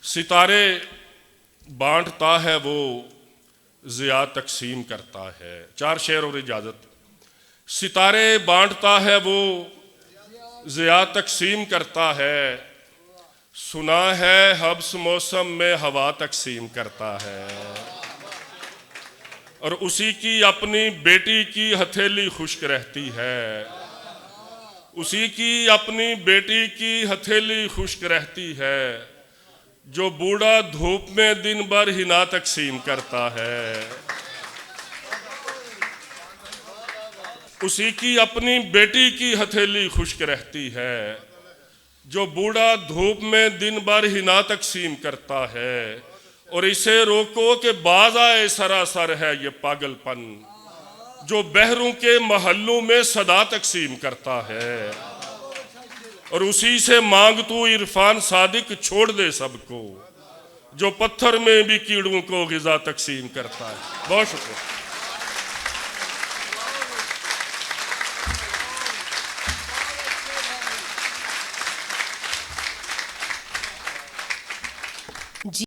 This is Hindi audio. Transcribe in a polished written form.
सितारे बांटता है वो, ज़िया तकसीम करता है। चार शेर और इजाज़त। सितारे बांटता है वो, ज़िया तकसीम करता है। सुना है हब्स मौसम में हवा तकसीम करता है। और उसी की अपनी बेटी की हथेली खुश्क रहती है। उसी की अपनी बेटी की हथेली खुश्क रहती है। जो बूढ़ा धूप में दिन भर हिना तकसीम करता है। उसी की अपनी बेटी की हथेली खुश्क रहती है। जो बूढ़ा धूप में दिन भर हिना तकसीम करता है। और इसे रोको कि बाज आए सरासर है ये पागलपन, जो बहरों के महल्लों में सदा तकसीम करता है। और उसी से मांग तू इरफान सादिक, छोड़ दे सबको, जो पत्थर में भी कीड़ों को ग़िज़ा तकसीम करता है। बहुत शुक्रिया। जी।